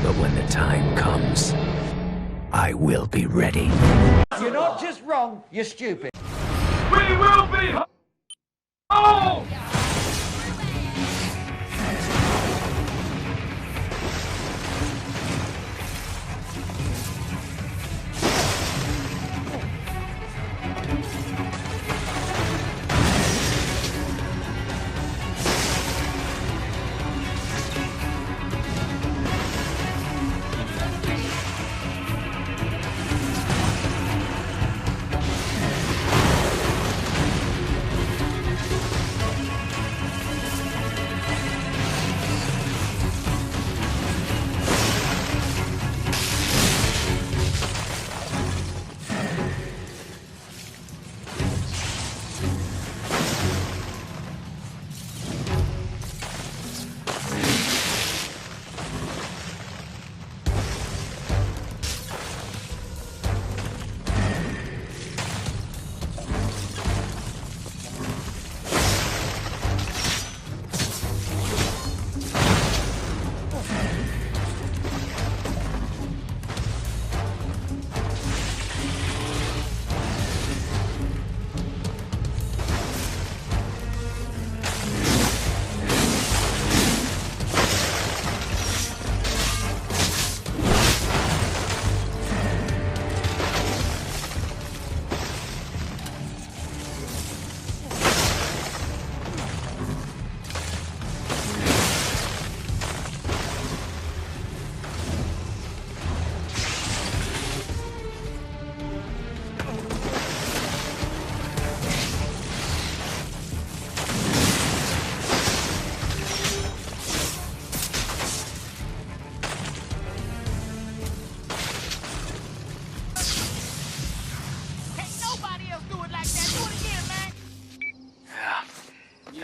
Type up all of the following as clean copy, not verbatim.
But when the time comes, I will be ready. You're not just wrong, you're stupid. We will be home!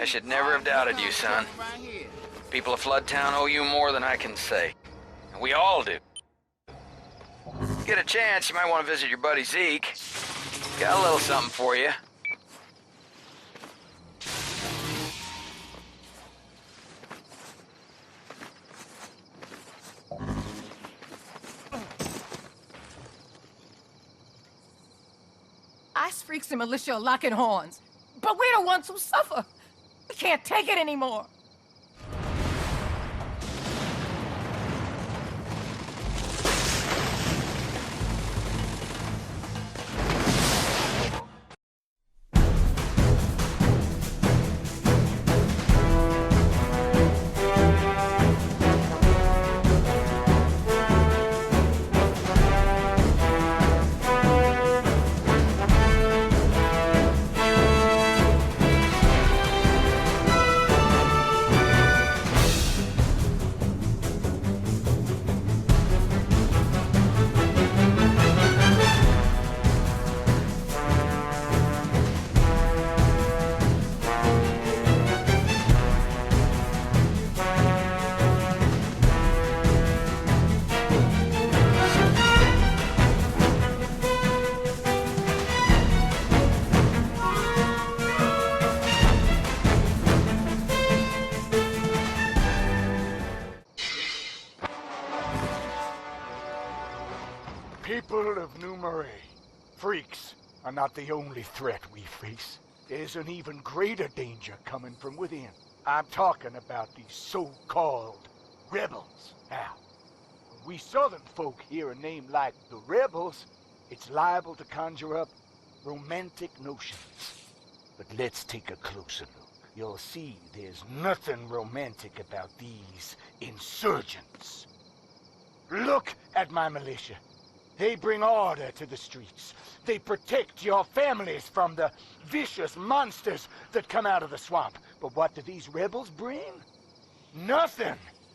I should never have doubted you, son. People of Floodtown owe you more than I can say. And we all do. Get a chance, you might want to visit your buddy Zeke. Got a little something for you. Ice freaks and militia are locking horns, but we're the ones who suffer. We can't take it anymore. People of New Marais, freaks are not the only threat we face. There's an even greater danger coming from within. I'm talking about these so-called rebels. Now, when we southern folk hear a name like the Rebels, it's liable to conjure up romantic notions. But let's take a closer look. You'll see there's nothing romantic about these insurgents. Look at my militia. They bring order to the streets. They protect your families from the vicious monsters that come out of the swamp. But what do these rebels bring? Nothing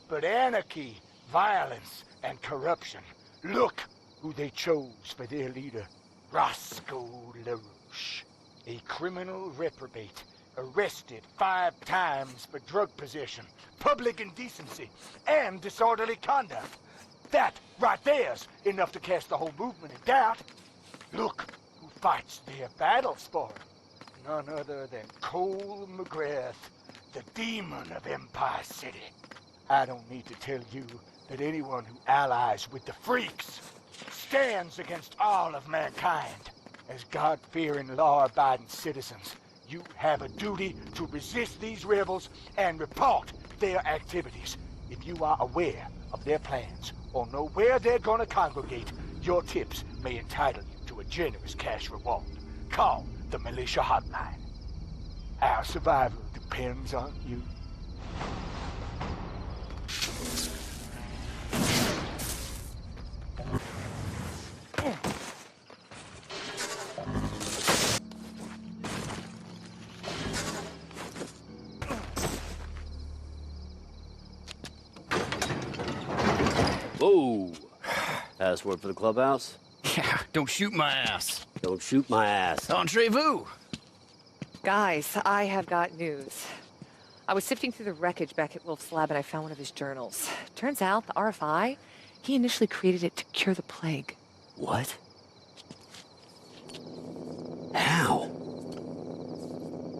but anarchy, violence, and corruption. Look who they chose for their leader. Roscoe LaRouche, a criminal reprobate, arrested 5 times for drug possession, public indecency, and disorderly conduct. That right there's enough to cast the whole movement in doubt. Look who fights their battles for him. None other than Cole McGrath, the demon of Empire City. I don't need to tell you that anyone who allies with the freaks stands against all of mankind. As God-fearing, law-abiding citizens, you have a duty to resist these rebels and report their activities. If you are aware of their plans or know where they're gonna congregate, your tips may entitle you to a generous cash reward. Call the militia hotline. Our survival depends on you. Whoa! Password for the clubhouse? Yeah, don't shoot my ass. Don't shoot my ass. Entrez-vous! Guys, I have got news. I was sifting through the wreckage back at Wolf's lab and I found one of his journals. Turns out the RFI, he initially created it to cure the plague. What? How?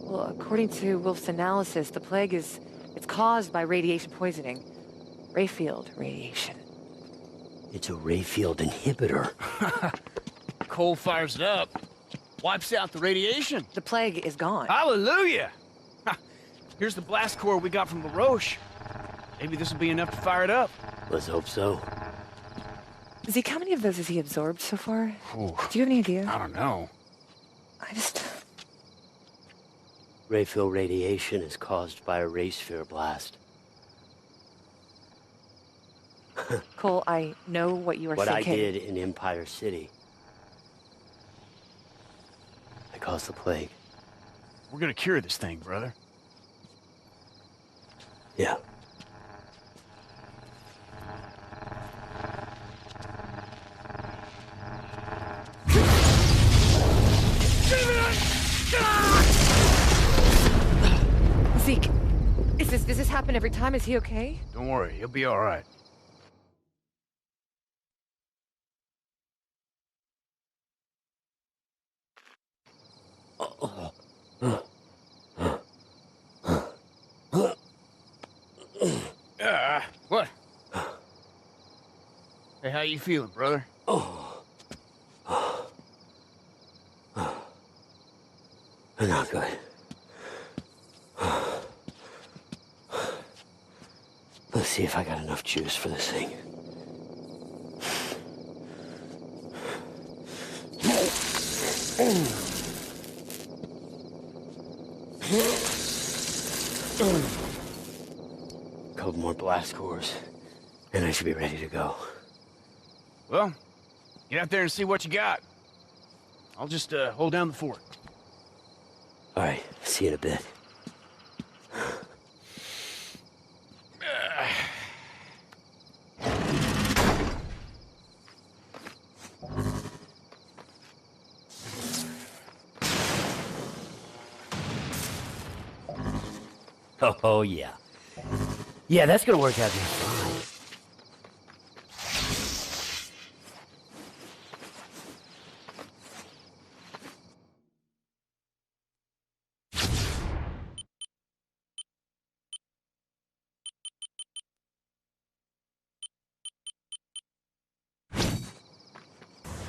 Well, according to Wolf's analysis, the plague it's caused by radiation poisoning. Rayfield radiation. It's a Rayfield inhibitor. Cole fires it up. Wipes out the radiation. The plague is gone. Hallelujah! Here's the blast core we got from LaRoche. Maybe this will be enough to fire it up. Let's hope so. Zeke, how many of those has he absorbed so far? Ooh, Do you have any idea? I don't know. Rayfield radiation is caused by a ray sphere blast. Cole, I know what you are What I thinking. did in Empire City. I caused the plague. We're gonna cure this thing, brother. Yeah. Zeke, does this happen every time? Is he okay? Don't worry, he'll be all right. What? Hey, how you feeling, brother? Not good. Let's see if I got enough juice for this thing. Couple more blast cores, and I should be ready to go. Well, get out there and see what you got. I'll just hold down the fort. All right, see you in a bit. Oh, yeah. Yeah, that's gonna work out just fine.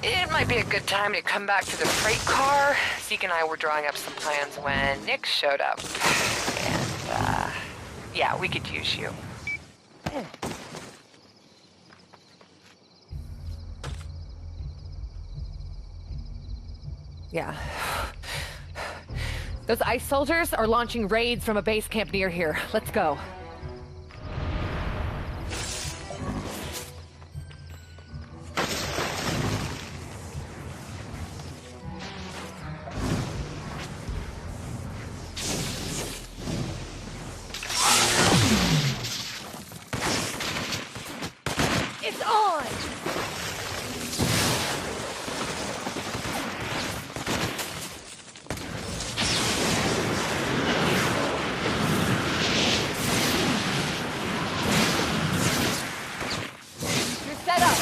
It might be a good time to come back to the freight car. Zeke and I were drawing up some plans when Nick showed up. And, yeah, we could use you. Yeah. Those ice soldiers are launching raids from a base camp near here. Let's go. It's on! You're set up.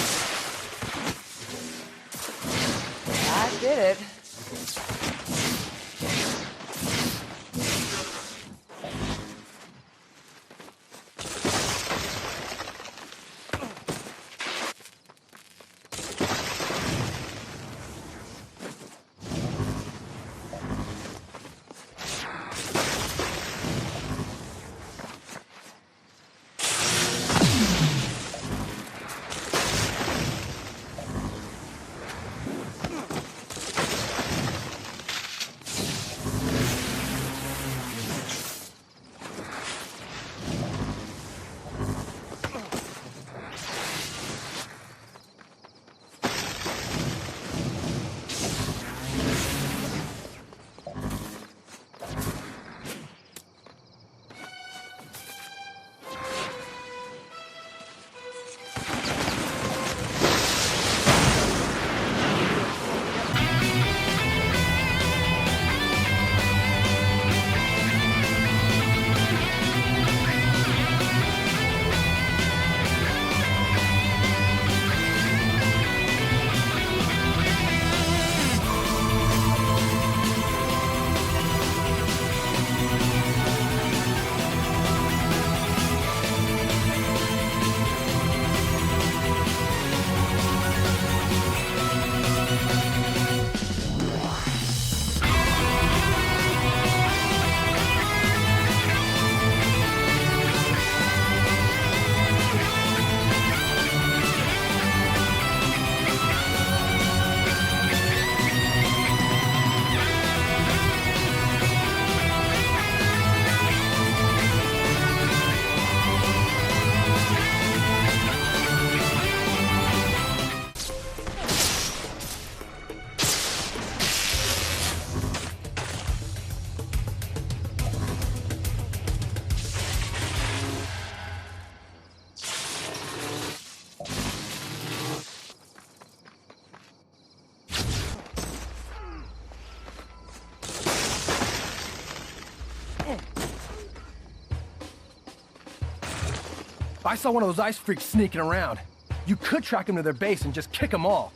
I did it. I saw one of those ice freaks sneaking around. You could track them to their base and just kick them all.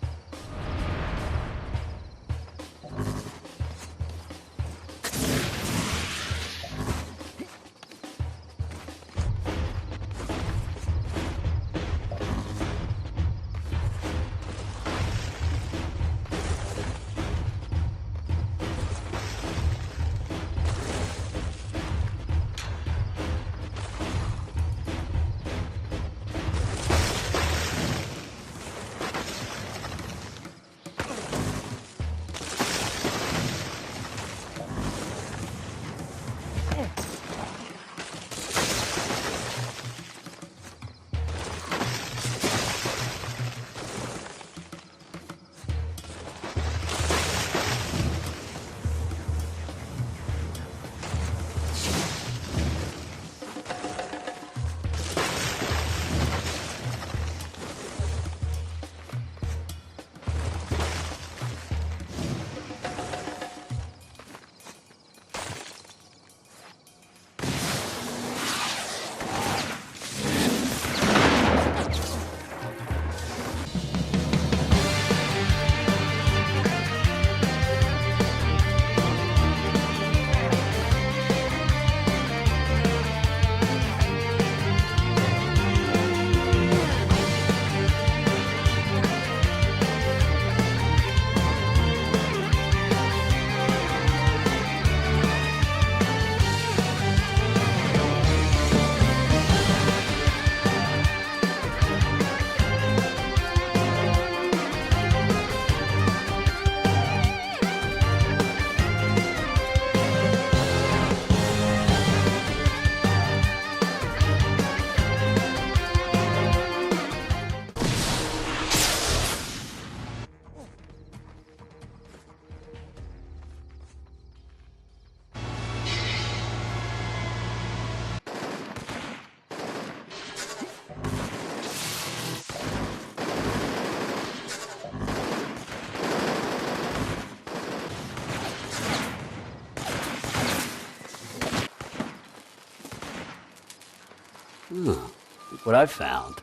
Look what I found.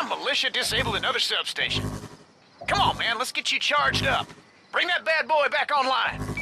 Militia disabled another substation. Come on, man, let's get you charged up. Bring that bad boy back online.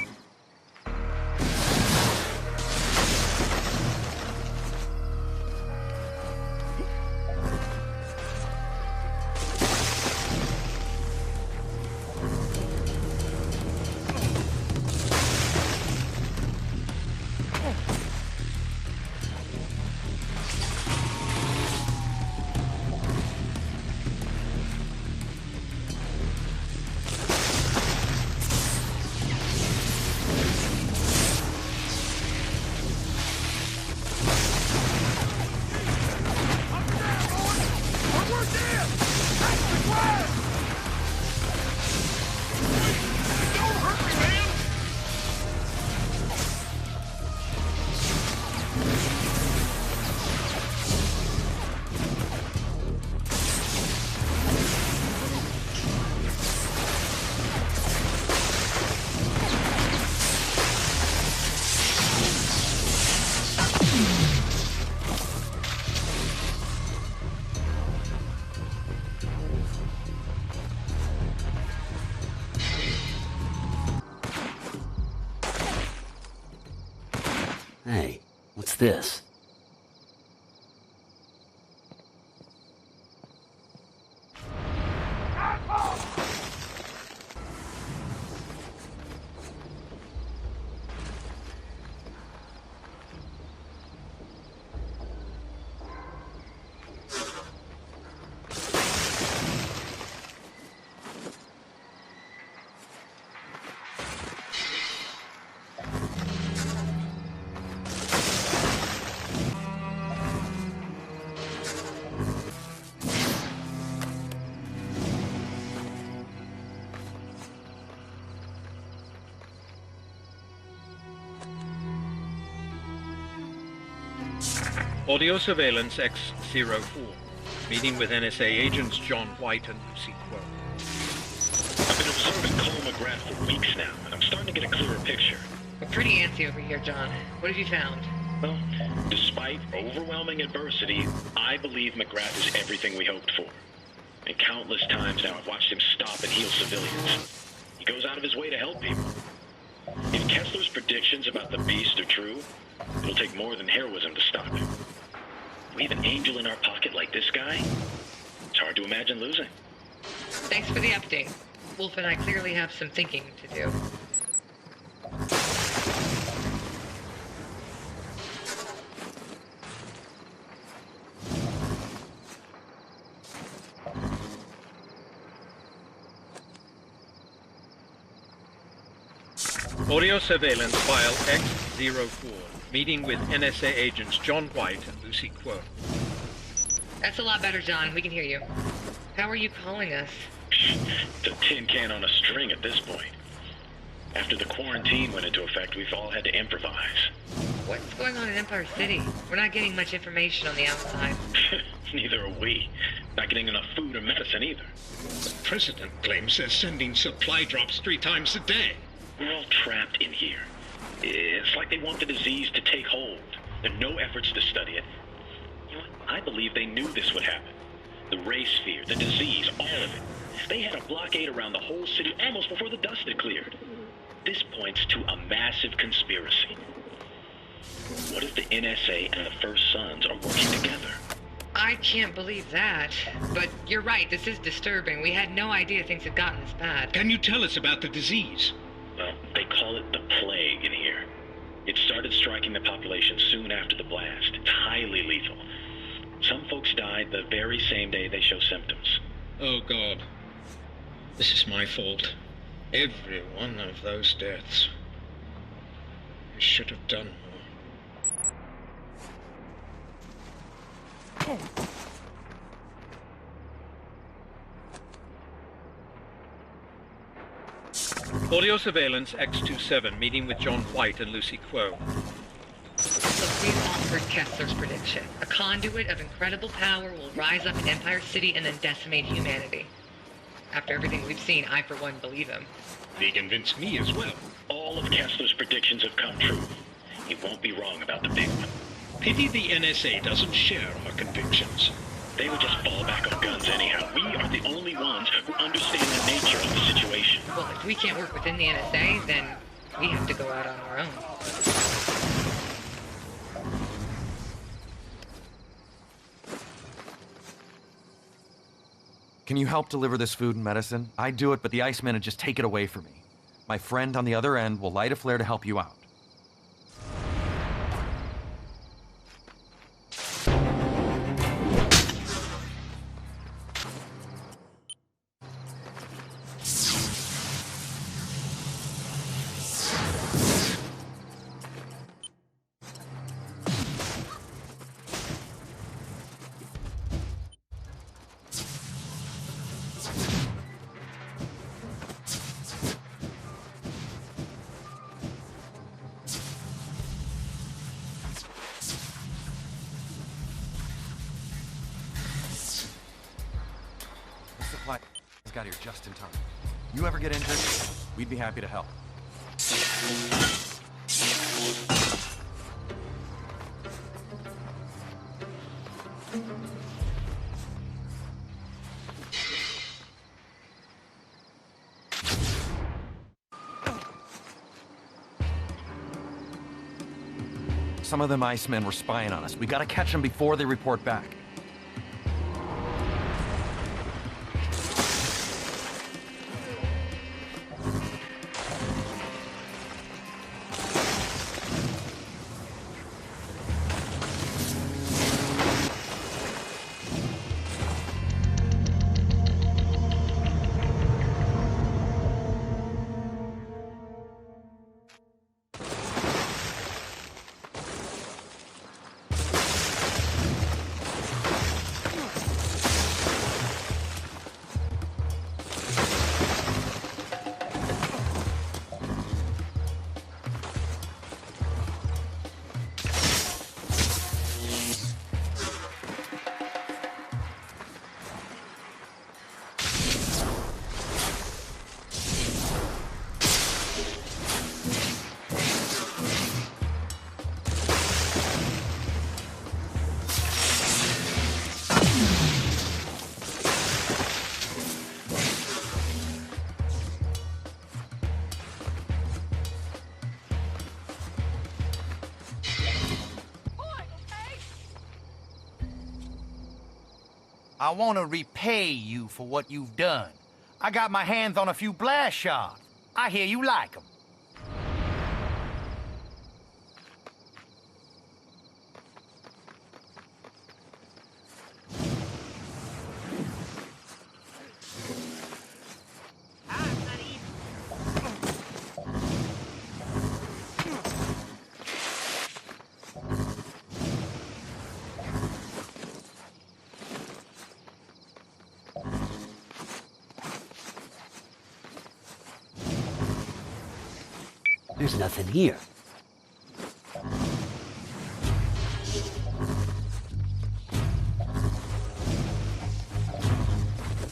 Hey, what's this? Audio Surveillance X-04. Meeting with NSA agents John White and Lucy Quo. I've been observing Cole McGrath for weeks now, and I'm starting to get a clearer picture. We're pretty antsy over here, John. What have you found? Well, despite overwhelming adversity, I believe McGrath is everything we hoped for. And countless times now I've watched him stop and heal civilians. He goes out of his way to help people. If Kessler's predictions about the beast are true, it'll take more than heroism to stop him. We have an angel in our pocket like this guy. It's hard to imagine losing. Thanks for the update. Wolf and I clearly have some thinking to do. Audio Surveillance File X-04. Meeting with NSA agents John White and Lucy Quo. That's a lot better, John. We can hear you. How are you calling us? It's a tin can on a string at this point. After the quarantine went into effect, we've all had to improvise. What's going on in Empire City? We're not getting much information on the outside. Neither are we. Not getting enough food or medicine either. The president claims they're sending supply drops 3 times a day. We're all trapped in here. It's like they want the disease to take hold. There are no efforts to study it. You know what? I believe they knew this would happen. The race fear, the disease, all of it. They had a blockade around the whole city almost before the dust had cleared. This points to a massive conspiracy. What if the NSA and the First Sons are working together? I can't believe that. But you're right, this is disturbing. We had no idea things had gotten this bad. Can you tell us about the disease? Well, they call it the plague in here. It started striking the population soon after the blast. It's highly lethal. Some folks died the very same day they show symptoms. Oh, God. This is my fault. Every one of those deaths. I should have done more. Audio Surveillance X-27. Meeting with John White and Lucy Quo. Look, we've all heard Kessler's prediction. A conduit of incredible power will rise up in Empire City and then decimate humanity. After everything we've seen, I for one believe him. They convinced me as well. All of Kessler's predictions have come true. He won't be wrong about the big one. Pity the NSA doesn't share our convictions. They would just fall back on guns anyhow. We are the only ones who understand the nature of the situation. Well, if we can't work within the NSA, then we have to go out on our own. Can you help deliver this food and medicine? I'd do it, but the Iceman would just take it away from me. My friend on the other end will light a flare to help you out. Got here just in time. You ever get injured, we'd be happy to help. Some of them Icemen were spying on us. We gotta catch them before they report back. I want to repay you for what you've done. I got my hands on a few blast shards. I hear you like them. There's nothing here.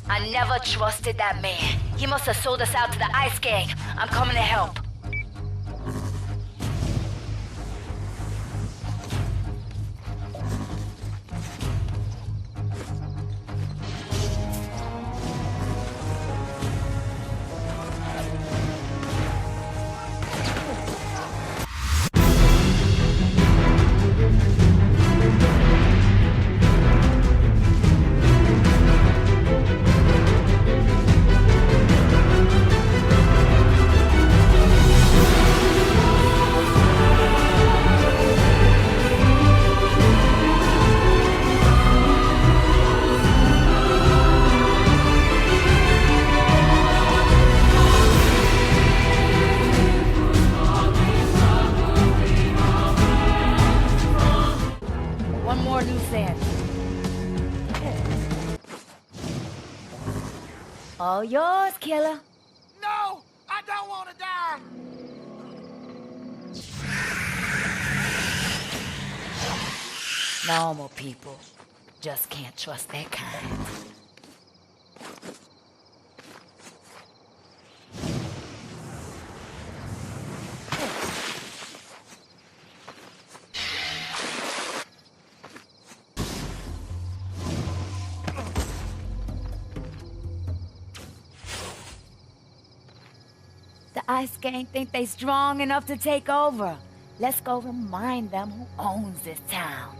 I never trusted that man. He must have sold us out to the Ice Gang. I'm coming to help. One more loose end. All yours, killer. No! I don't want to die! Normal people just can't trust their kind. The Ice Gang think they strong enough to take over. Let's go remind them who owns this town.